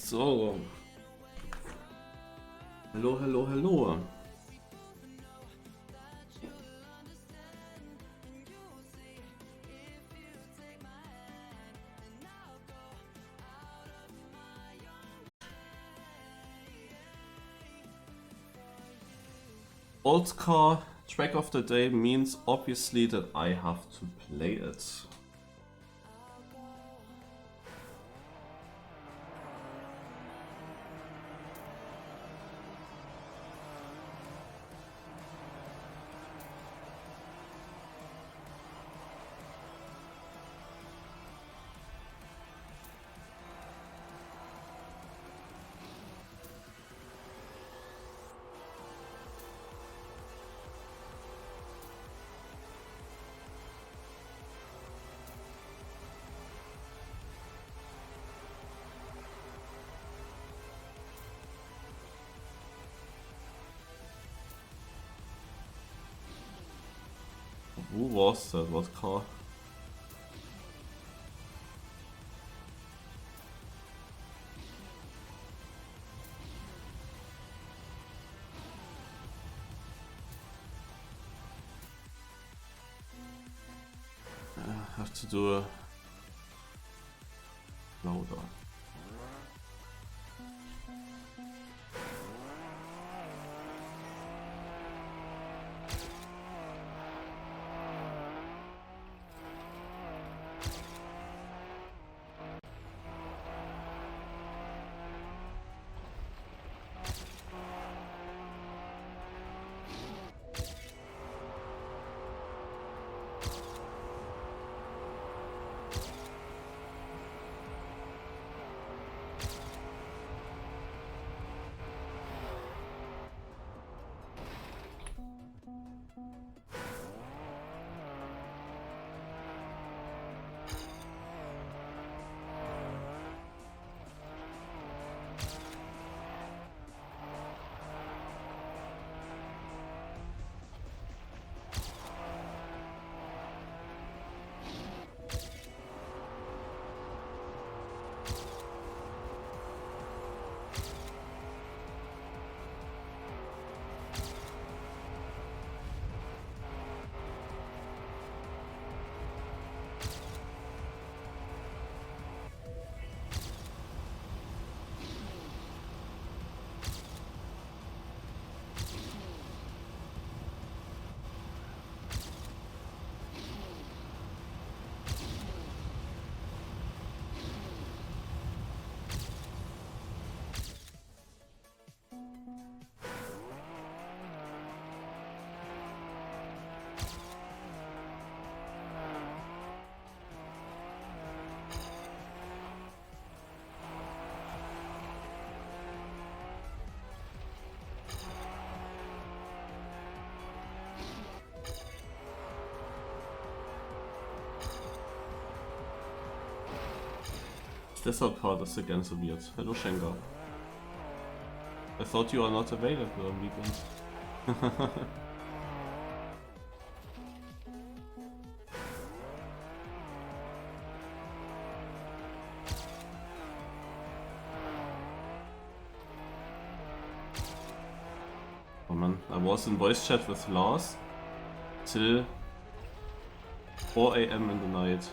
So. Hallo, hallo, hallo. AltCar track of the day means obviously that I have to play it. Who was that? What car? I have to do a louder. Desert card is again so weird. Hello Schenker. I thought you are not available on weekends. Oh man, I was in voice chat with Lars till 4 AM in the night.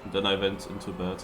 And then I went into bed.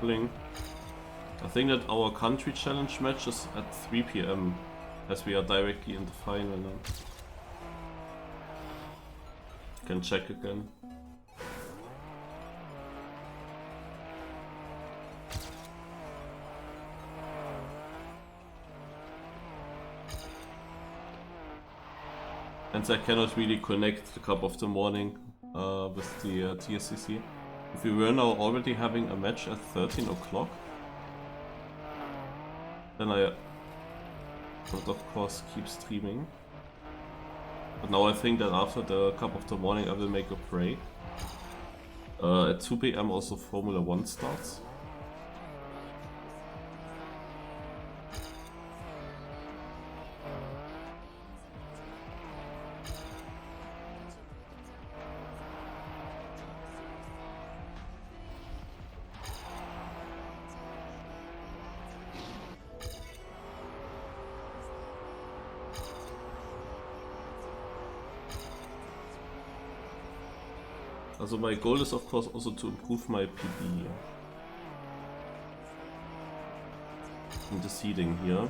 Bling. I think that our country challenge match is at 3 PM, as we are directly in the final now. Can check again. since I cannot really connect the Cup of the Morning with the TSCC. If we were now already having a match at 13 o'clock, then I would of course keep streaming. But now I think that after the Cup of the Morning I will make a break. At 2 PM also Formula 1 starts. Also my goal is of course also to improve my PB in the seeding here.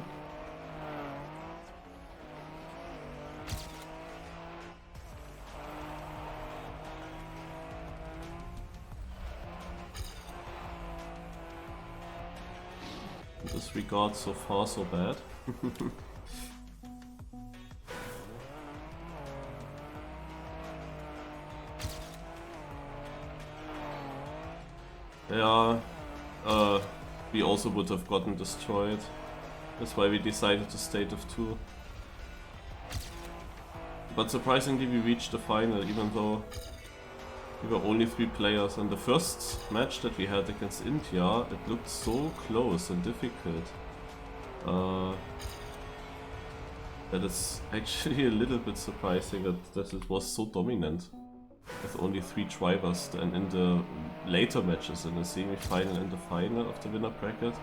In this regard, so far so bad. Yeah, we also would have gotten destroyed. That's why we decided to stay with 2. But surprisingly we reached the final, even though we were only 3 players. And the first match that we had against India, it looked so close and difficult. That it's actually a little bit surprising that it was so dominant. With only 3 drivers, and in the later matches, in the semi-final and the final of the winner bracket.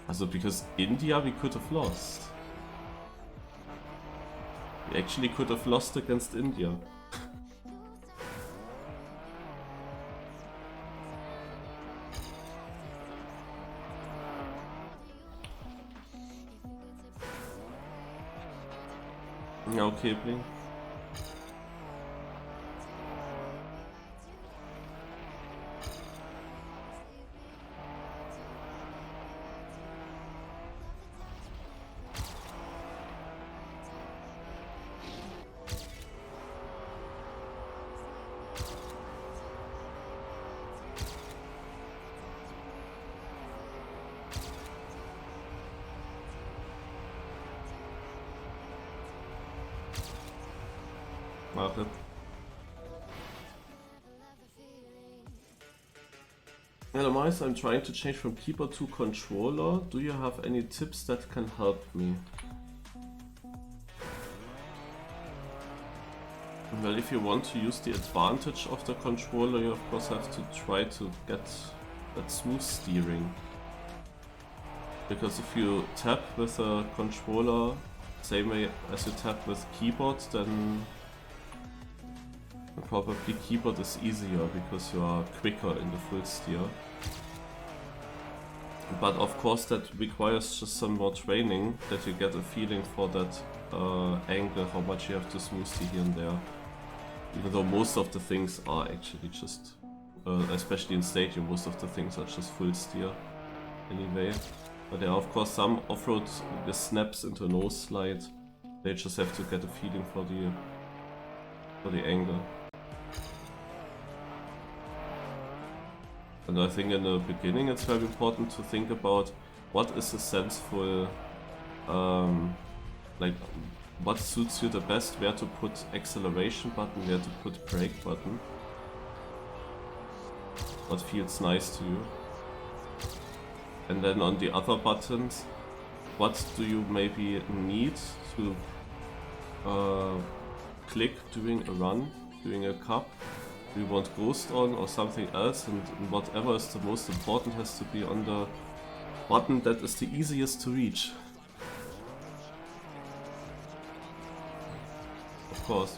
Also because India we could have lost. We actually could have lost against India. Ja, okay, Blink. Warte. Hello Mice, I'm trying to change from keyboard to controller. Do you have any tips that can help me? Well, if you want to use the advantage of the controller, you of course have to try to get that smooth steering. Because if you tap with a controller, same way as you tap with keyboard, then probably keyboard is easier because you are quicker in the full steer. But of course that requires just some more training, that you get a feeling for that angle, how much you have to smooth steer here and there. Even though most of the things are actually just, especially in stadium, most of the things are just full steer anyway. But there are of course some off-road snaps into a nose slide. They just have to get a feeling for the angle. And I think in the beginning it's very important to think about what is a sensible, like what suits you the best, where to put acceleration button, where to put brake button. What feels nice to you. And then on the other buttons, what do you maybe need to click during a run, during a cup? Do you want ghost on or something else, and whatever is the most important has to be on the button that is the easiest to reach. Of course.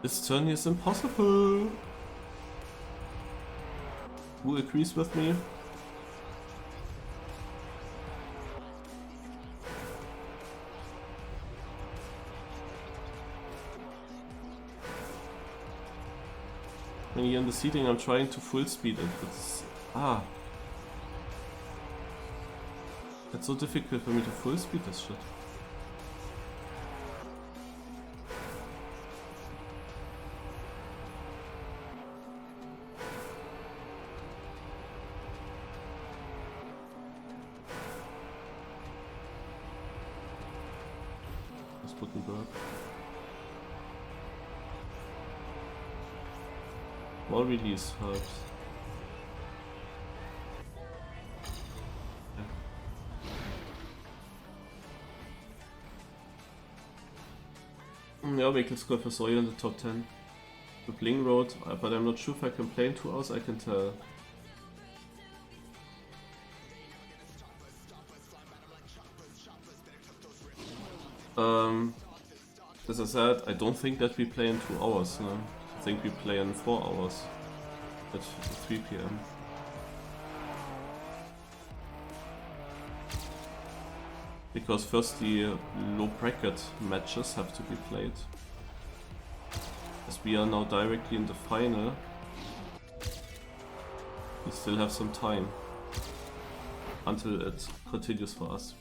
This turn is impossible. Who agrees with me? When you're in the seating, I'm trying to full speed it, but it's... Ah! It's so difficult for me to full speed this shit. This wouldn't work. More release helps. Yeah, vehicle score for Sawyer in the top 10. The Bling Road, but I'm not sure if I can play in 2 hours, I can tell. As I said, I don't think that we play in 2 hours. No? I think we play in 4 hours at 3 PM. Because first the low bracket matches have to be played. As we are now directly in the final, we still have some time until it continues for us.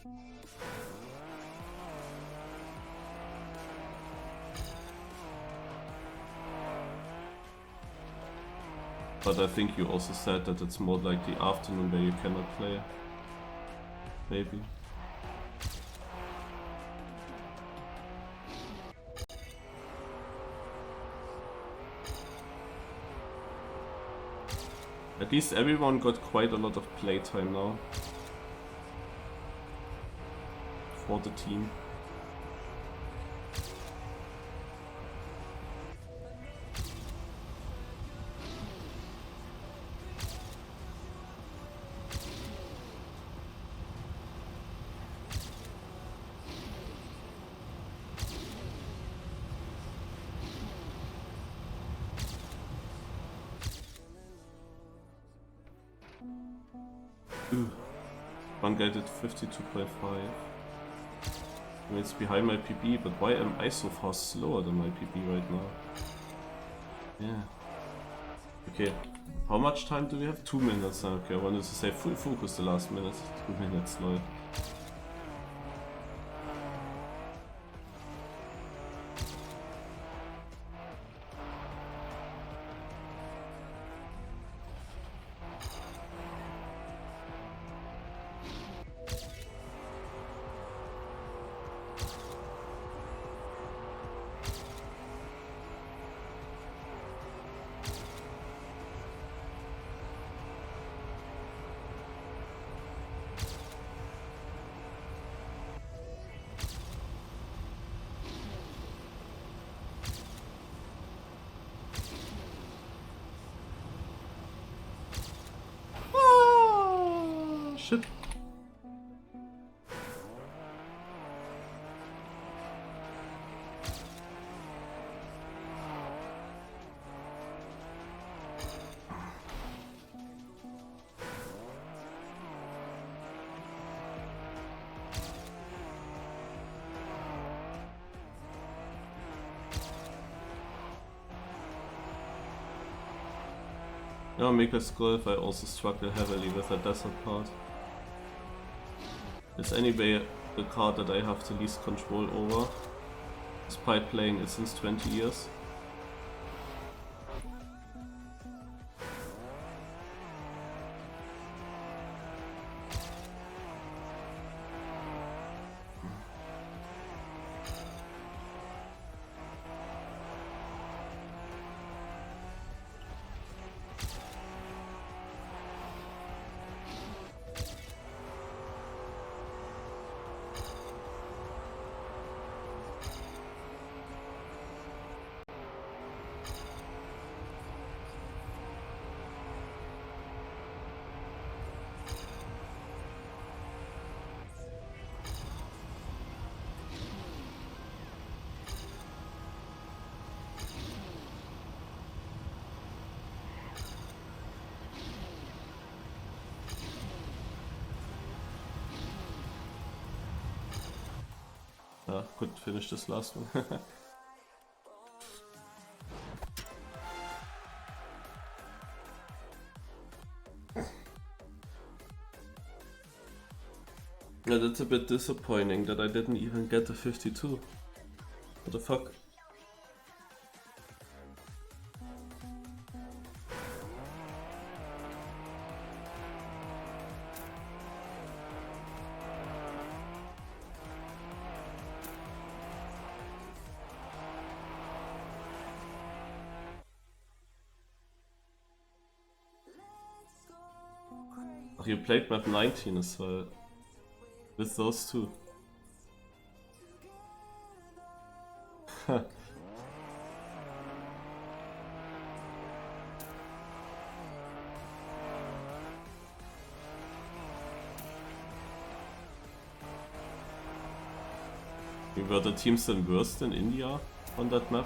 But I think you also said that it's more like the afternoon where you cannot play. Maybe. At least everyone got quite a lot of playtime now. For the team. One guy did 52.5. I mean, it's behind my PB, but why am I so far slower than my PB right now? Yeah. Okay, how much time do we have? 2 minutes. Okay, I wanted to say full focus the last minute. 2 minutes, lol. Shit. Yeah, Maker's Golf, I also struggle heavily with the desert part. It's anyway the card that I have the least control over, despite playing it since 20 years. Couldn't finish this last one. Yeah, that's a bit disappointing that I didn't even get the 52. What the fuck? Oh, you played map 19 as well. With those two. Were the teams then worse than India on that map?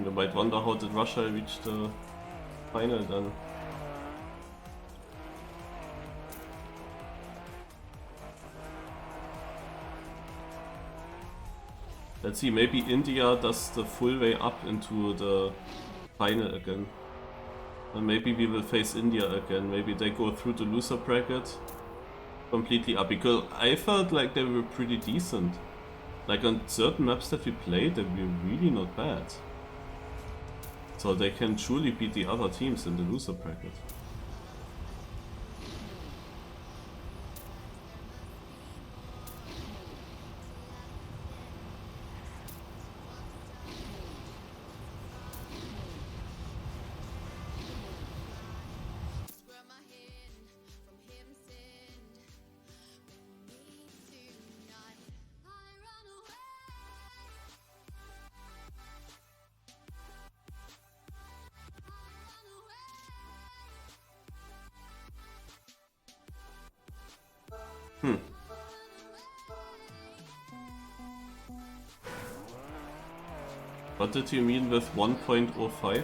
You might wonder how did Russia reach the final then. Let's see, maybe India does the full way up into the final again. And maybe we will face India again. Maybe they go through the loser bracket completely up. Because I felt like they were pretty decent. Like on certain maps that we played, they were really not bad. So they can truly beat the other teams in the loser bracket. What did you mean with 1.05?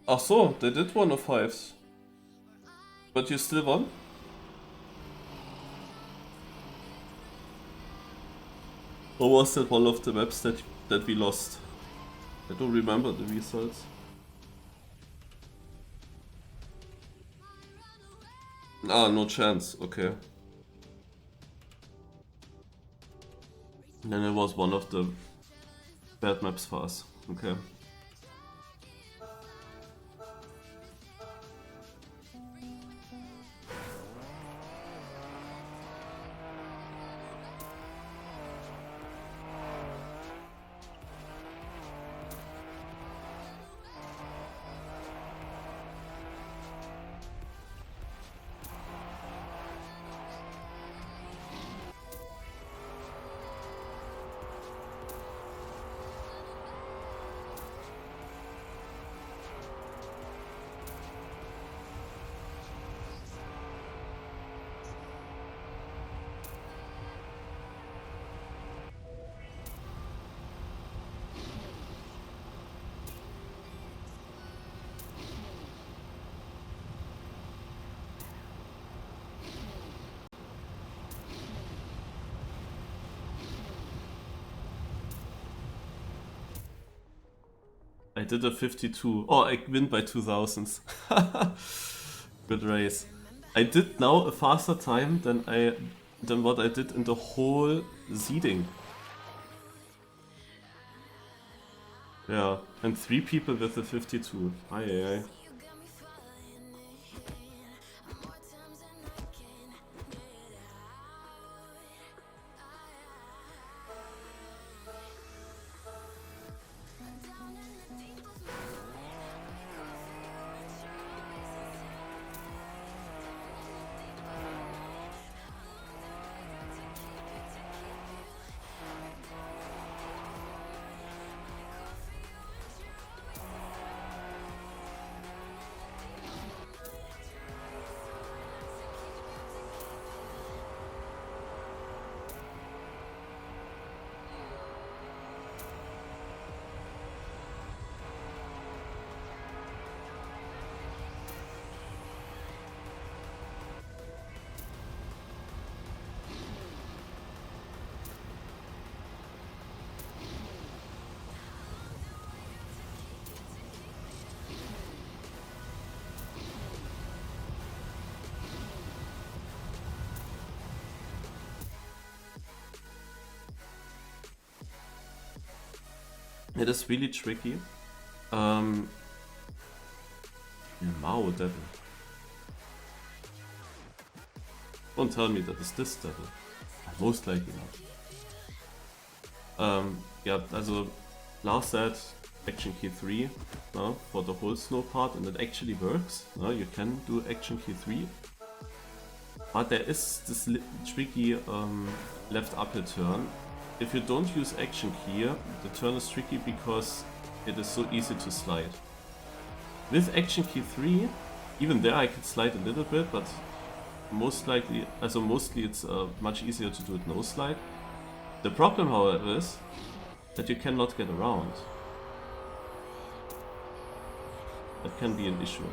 Ach so, they did 105s. But you still won? Or was that one of the maps that we lost? I don't remember the results. Ah, no chance, okay. Then it was one of the bad maps for us, okay. did a 52. Oh, I win by 2000s. Good race. I did now a faster time than what I did in the whole seeding. Yeah, and 3 people with the 52. Aye, aye, aye. It is really tricky. Mao Devil. Don't tell me that it's this devil. Most likely not. Yeah, also Lars said action key 3 for the whole snow part, and it actually works. You can do action key 3. But there is this tricky left uphill turn. If you don't use action key, the turn is tricky because it is so easy to slide. With action key 3, even there I could slide a little bit, but mostly it's much easier to do it no slide. The problem, however, is that you cannot get around. That can be an issue.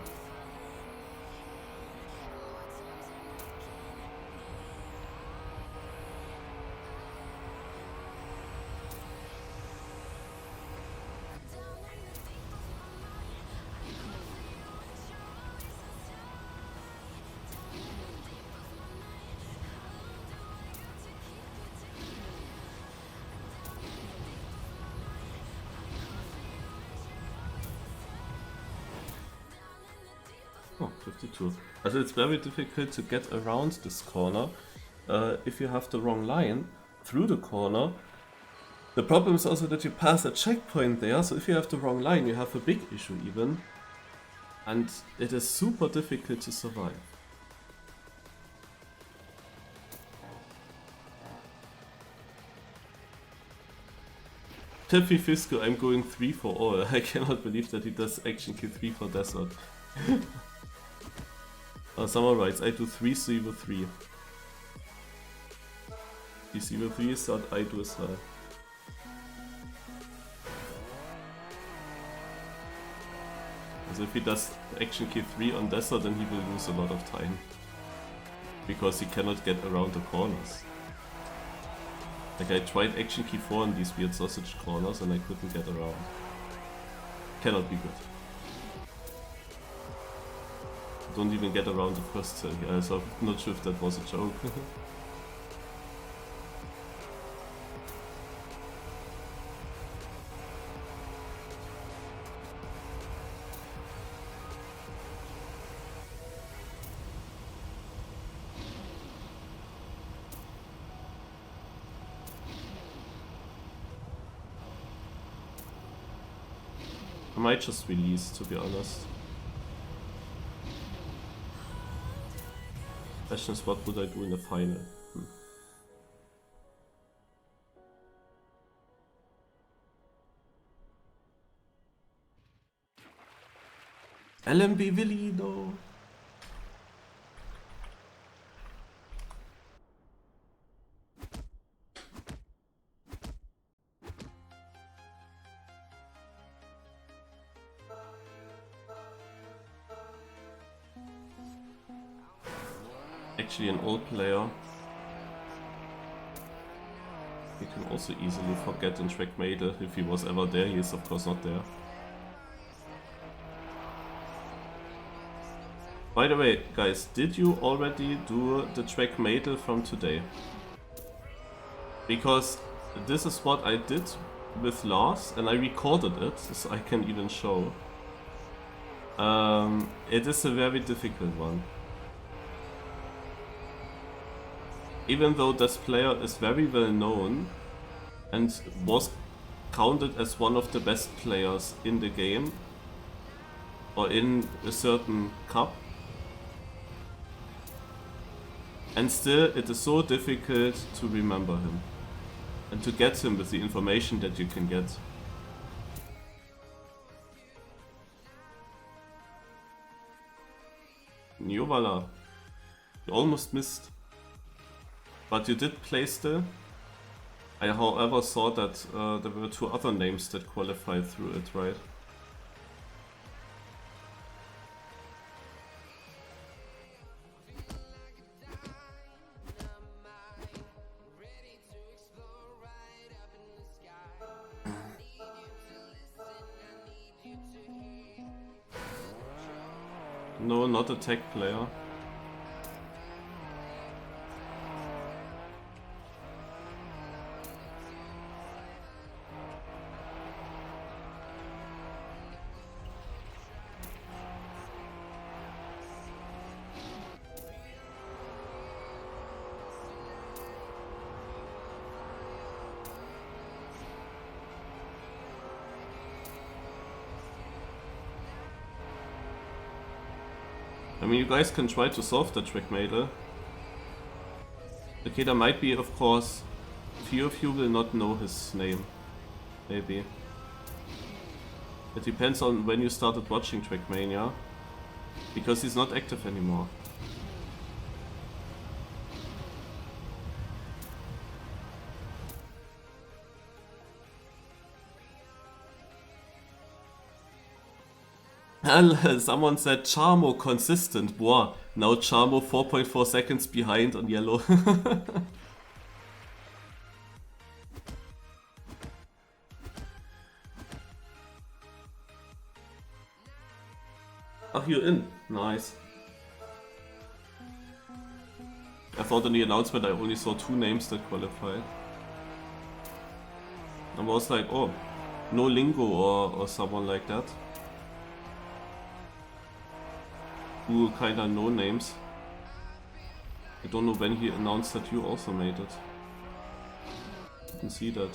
Oh, 52. Also it's very difficult to get around this corner if you have the wrong line through the corner. The problem is also that you pass a checkpoint there, so if you have the wrong line you have a big issue even. And it is super difficult to survive. Tiffy Fisco, I'm going 3 for all. I cannot believe that he does action key 3 for Desert. Summer writes, I do 3 0 3. 3 0 3 is what I do as well. So if he does action key 3 on Desert, then he will lose a lot of time. Because he cannot get around the corners. Like I tried action key 4 on these weird sausage corners and I couldn't get around. Cannot be good. Don't even get around the first hill here, so I'm not sure if that was a joke. I might just release, to be honest. Question is, what would I do in the final? LMB Willy, no! Actually an old player. You can also easily forget in track Mater if he was ever there. He is of course not there. By the way, guys, did you already do the track medal from today? Because this is what I did with Lars, and I recorded it, so I can even show. It is a very difficult one. Even though this player is very well known and was counted as one of the best players in the game or in a certain cup, and still it is so difficult to remember him and to get him with the information that you can get. You voila. You almost missed. But you did play still. I however saw that there were 2 other names that qualified through it, right? No, not a tech player. I mean, you guys can try to solve the trick medal. Okay, there might be, of course, few of you will not know his name. Maybe. It depends on when you started watching Trackmania. Because he's not active anymore. Someone said Charmo consistent. Boah, now Charmo 4.4 seconds behind on yellow. Ach, you're in. Nice. I thought in the announcement I only saw 2 names that qualified. I was like, oh, no Lingo or someone like that. Who kinda no names. I don't know when he announced that you also made it. Didn't see that.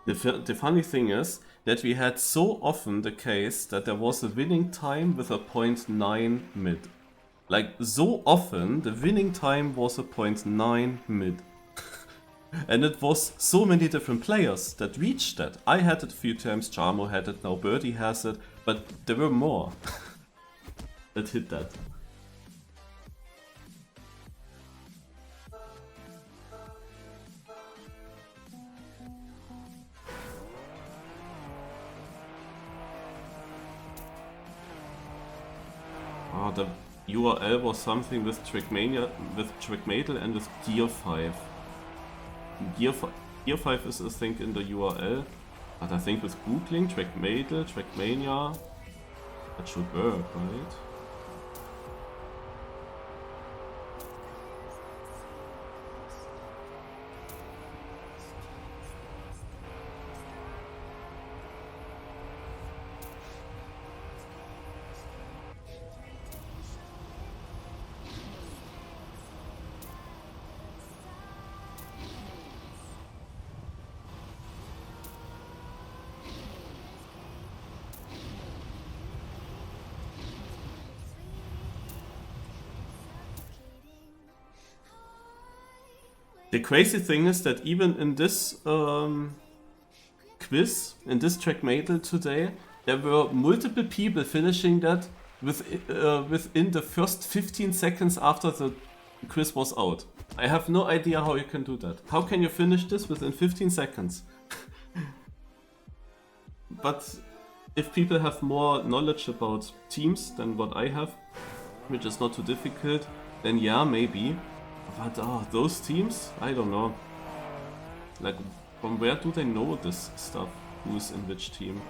The funny thing is that we had so often the case that there was a winning time with a 0.9 mid. Like, so often the winning time was a 0.9 mid. And it was so many different players that reached that. I had it a few times, Charmo had it, now Birdie has it, but there were more that hit that. The URL was something with Trackmania, with Trackmadel and with Gear 5. Gear 5 is, I think, in the URL, but I think with googling Trackmadel, Trackmania, that should work, right? The crazy thing is that even in this quiz in this track medal today, there were multiple people finishing that within the first 15 seconds after the quiz was out. I have no idea how you can do that. How can you finish this within 15 seconds? But if people have more knowledge about teams than what I have, which is not too difficult, then yeah, maybe. But those teams? I don't know. Like, from where do they know this stuff? Who's in which team?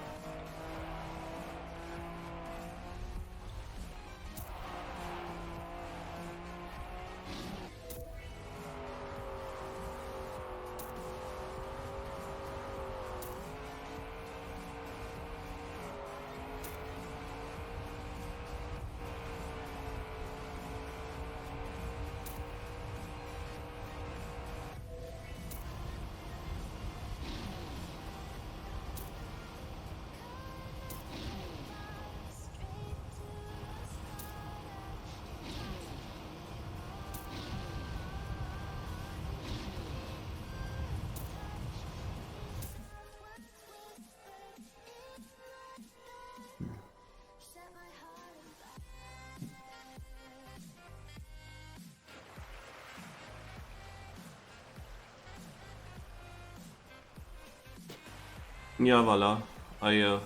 Yeah, voila. I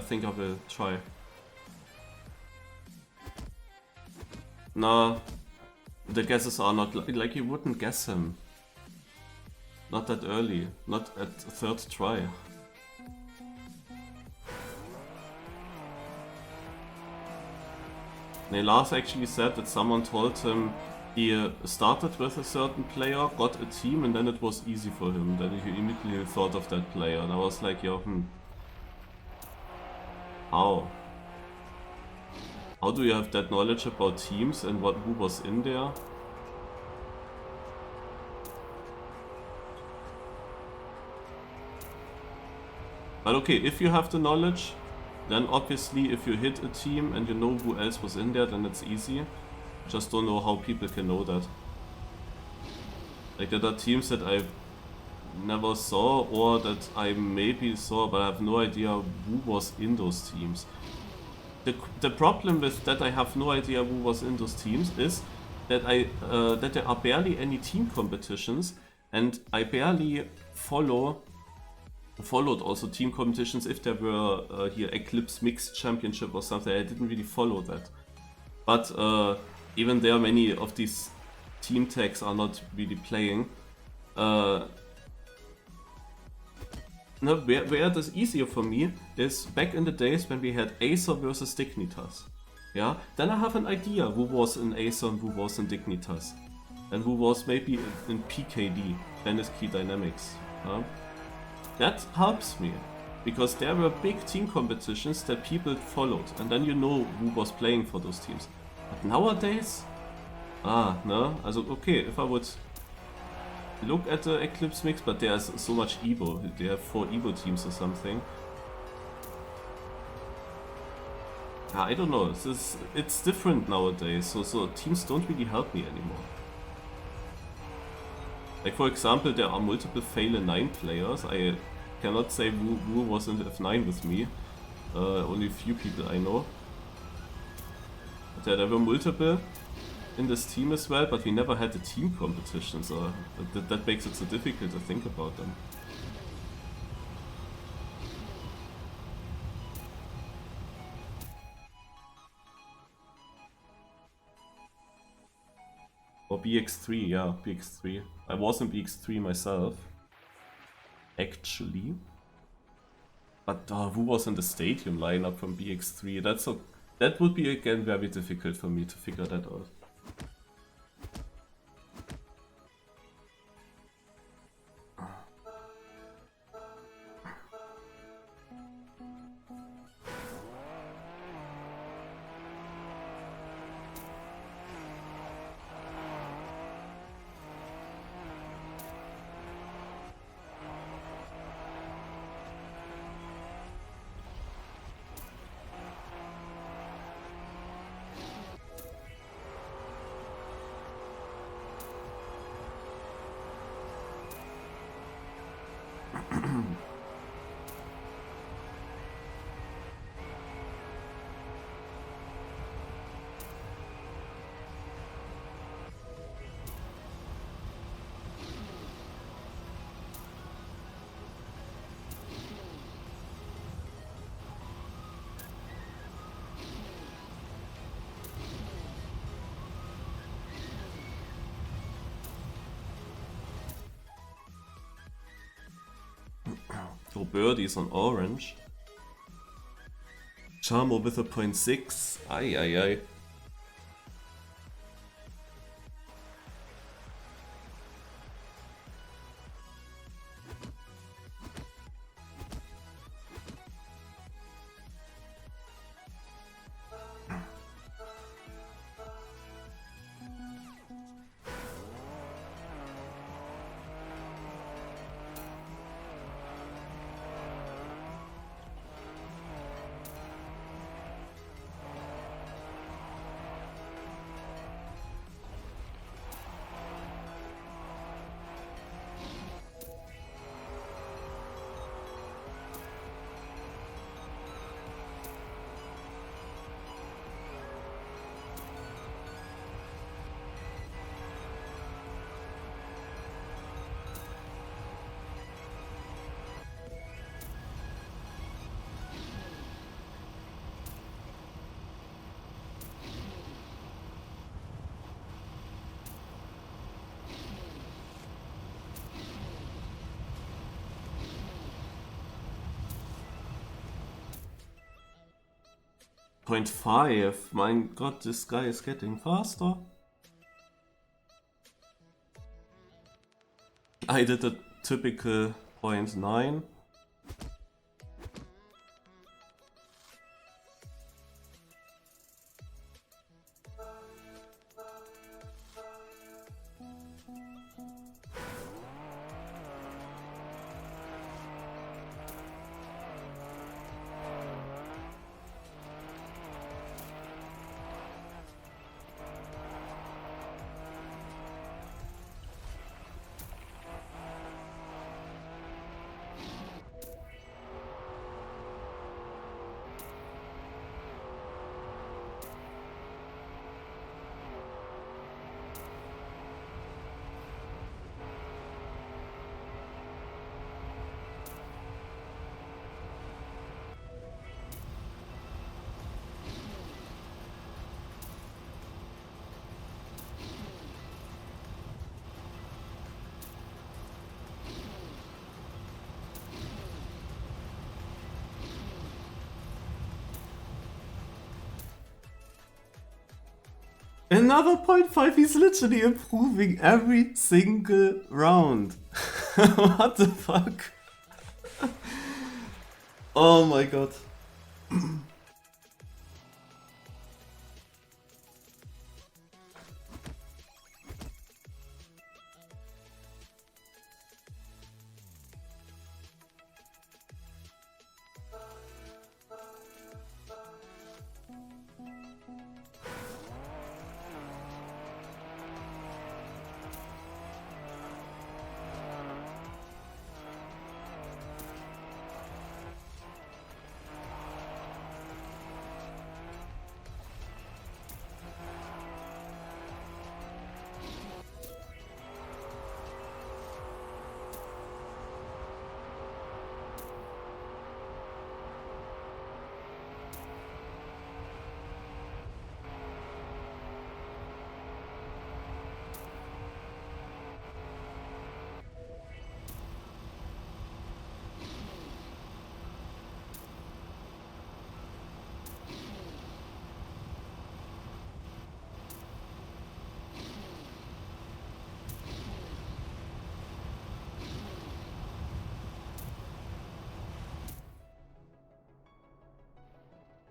think I will try. No, the guesses are not like you wouldn't guess him. Not that early, not at third try. Lars actually said that someone told him he started with a certain player, got a team, and then it was easy for him. Then he immediately thought of that player, and I was like, yo, how? How do you have that knowledge about teams and who was in there? But okay, if you have the knowledge, then obviously if you hit a team and you know who else was in there, then it's easy. Just don't know how people can know that. Like, there are teams that I never saw or that I maybe saw, but I have no idea who was in those teams. The problem with that I have no idea who was in those teams is that that there are barely any team competitions, and I barely followed also team competitions. If there were here Eclipse Mixed Championship or something, I didn't really follow that. But even there, many of these team tags are not really playing. No, where it is easier for me is back in the days when we had Acer versus Dignitas. Yeah, then I have an idea who was in Acer and who was in Dignitas, and who was maybe in PKD, Planet Key Dynamics. That helps me, because there were big team competitions that people followed, and then you know who was playing for those teams. But nowadays, no, also okay, if I would look at the Eclipse Mix, but there's so much Evo, they have 4 Evo teams or something. I don't know, it's different nowadays, so teams don't really help me anymore. Like, for example, there are multiple Fail 9 players. I cannot say who was in the F9 with me. Only a few people I know. But there were multiple in this team as well, but we never had a team competition, so that makes it so difficult to think about them. Or BX3, yeah, BX3. I was in BX3 myself, actually. But who was in the stadium lineup from BX3? That would be again very difficult for me to figure that out. Your birdies on orange. Charmo with a 0.6. Ay, ay, ay. Point 5. Mein Gott, this guy is getting faster. I did a typical 0.9. Another 0.5, he's literally improving every single round. What the fuck? Oh my god.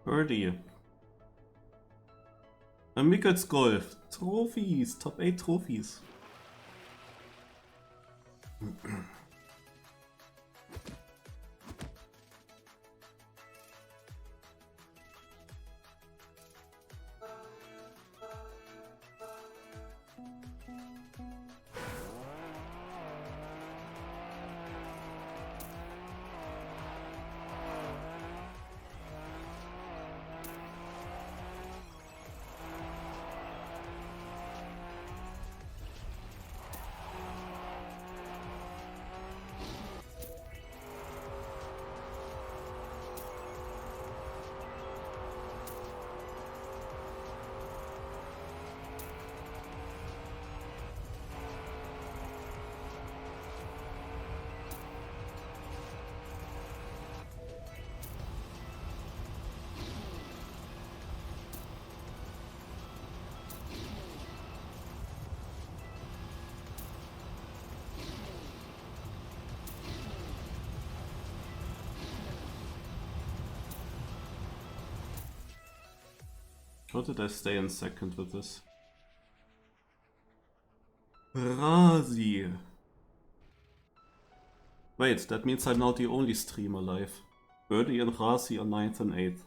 Birdie. Mikkel's Golf. Trophies. Top 8 Trophies. How did I stay in second with this? Razi. Wait, that means I'm now the only stream alive. Birdie and Razi are 9th and 8th.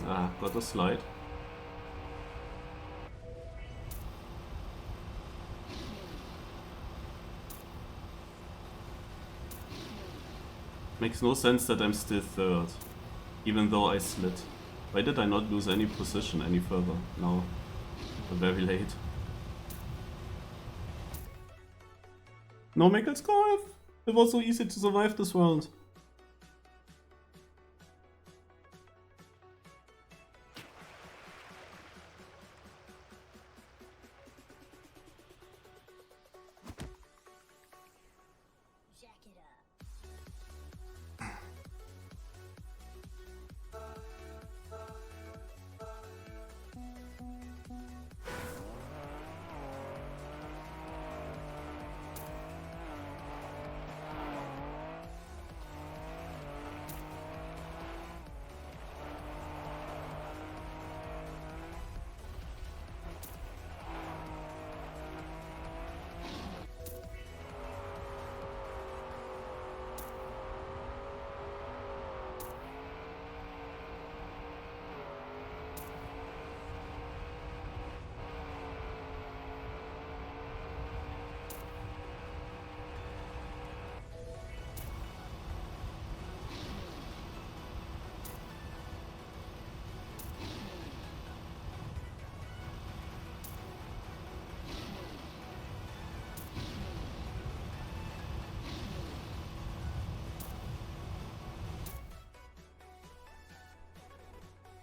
Ah, got a slide. Makes no sense that I'm still third, even though I slid. Why did I not lose any position any further? Now, very late. No Michael Scarf! It was so easy to survive this round.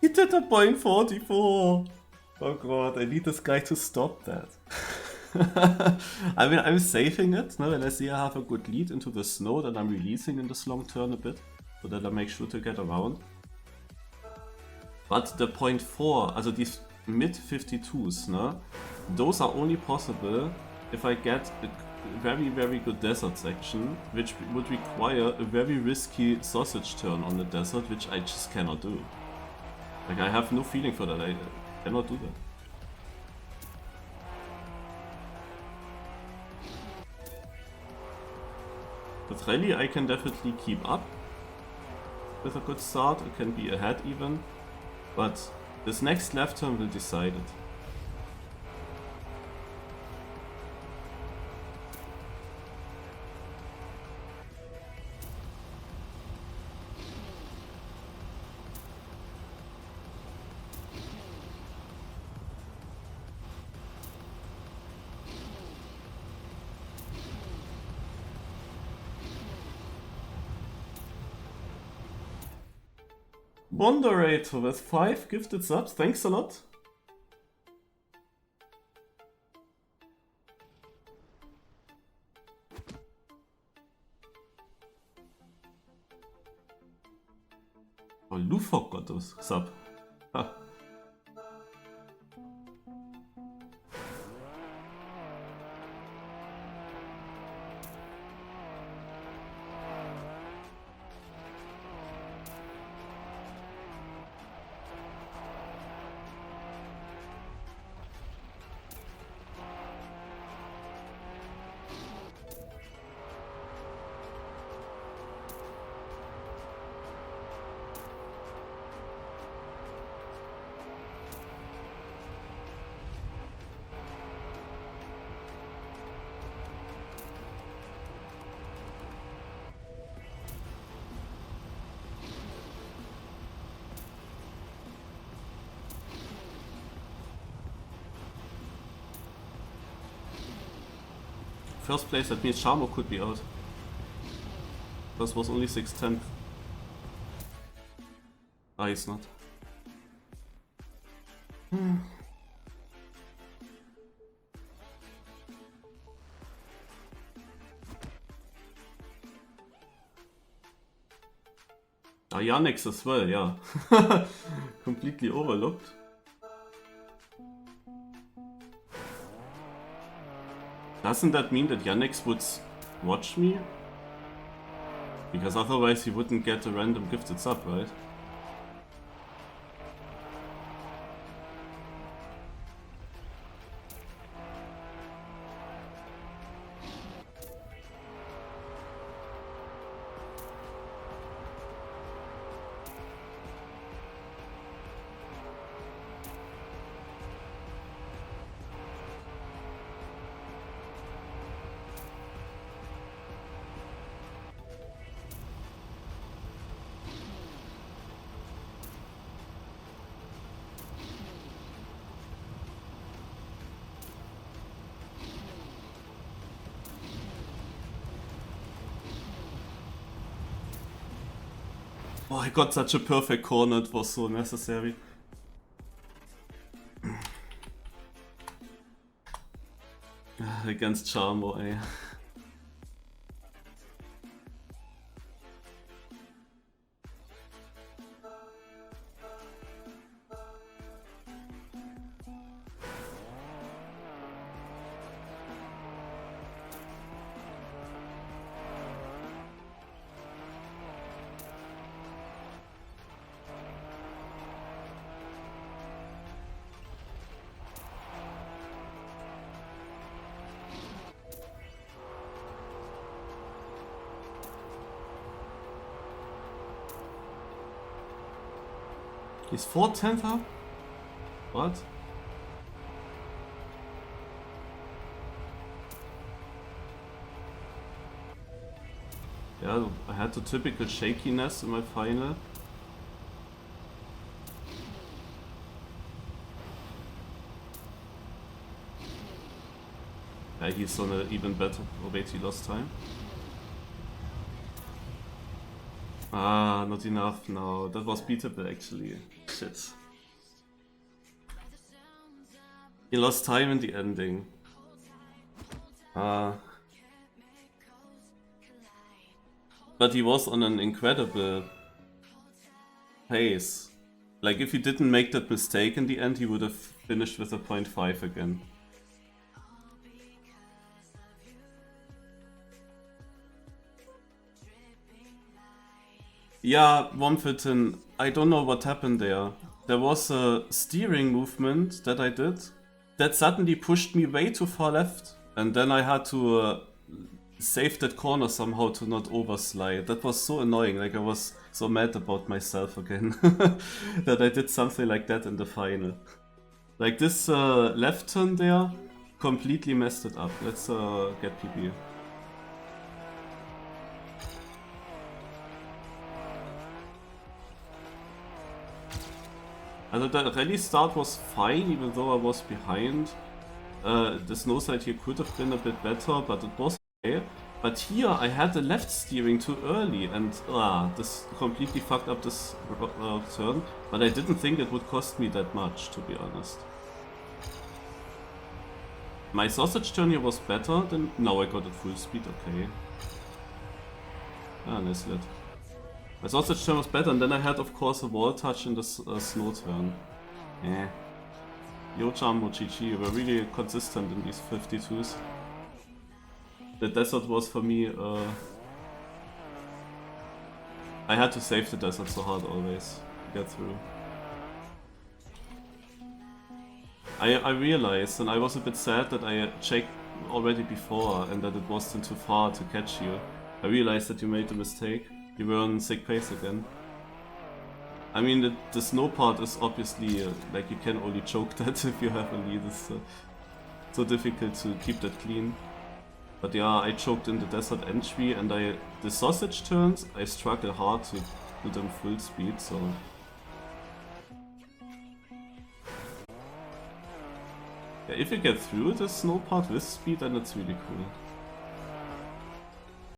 He did a point 44! Oh god, I need this guy to stop that. I mean, I'm saving it, no? And I see I have a good lead into the snow, then I'm releasing in this long turn a bit, so that I make sure to get around. But the point 4, also these mid 52s, no? Those are only possible if I get a very, very good desert section, which would require a very risky sausage turn on the desert, which I just cannot do. Like, I have no feeling for that, I cannot do that. With Rally I can definitely keep up with a good start, I can be ahead even, but this next left turn will decide it. Moderator with 5 gifted subs, thanks a lot. Oh, Lufok got a sub. Ha. First place, that means Charmo could be out. This was only 6/10. Ah, he's not. Ah, Yannick's as well, yeah. Completely overlooked. Doesn't that mean that Yannick would watch me? Because otherwise he wouldn't get a random gifted sub, right? Oh, I got such a perfect corner, it was so necessary. Against Charmo, eh? He's 4/10 up? What? Yeah, I had the typical shakiness in my final. Yeah, he's on an even better. Oh wait, he lost time. Ah, not enough. No, that was beatable actually. Shit. He lost time in the ending. But he was on an incredible pace. Like if he didn't make that mistake in the end, he would have finished with a 0.5 again. Yeah, Womfitten, I don't know what happened there. There was a steering movement that I did that suddenly pushed me way too far left. And then I had to save that corner somehow to not overslide. That was so annoying, like I was so mad about myself again. That I did something like that in the final. Like this left turn there completely messed it up. Let's get PB. Also the rally start was fine, even though I was behind. The snow side here could have been a bit better, but it was okay. But here I had the left steering too early, and this completely fucked up this turn. But I didn't think it would cost me that much, to be honest. My sausage turn here was better than... Now I got at full speed, okay. Ah, nice lit. My sausage turn was better, and then I had, of course, a wall touch in the snow turn. Eh. Yo, Charmo, GG, were really consistent in these 52s. The desert was for me, I had to save the desert so hard always to get through. I realized, and I was a bit sad that I checked already before and that it wasn't too far to catch you. I realized that you made a mistake. You were on sick pace again. I mean, the snow part is obviously, like you can only choke that if you have a lead. It's so difficult to keep that clean. But yeah, I choked in the desert entry, and the sausage turns, I struggle hard to do them full speed, so... Yeah, if you get through the snow part with speed, then it's really cool.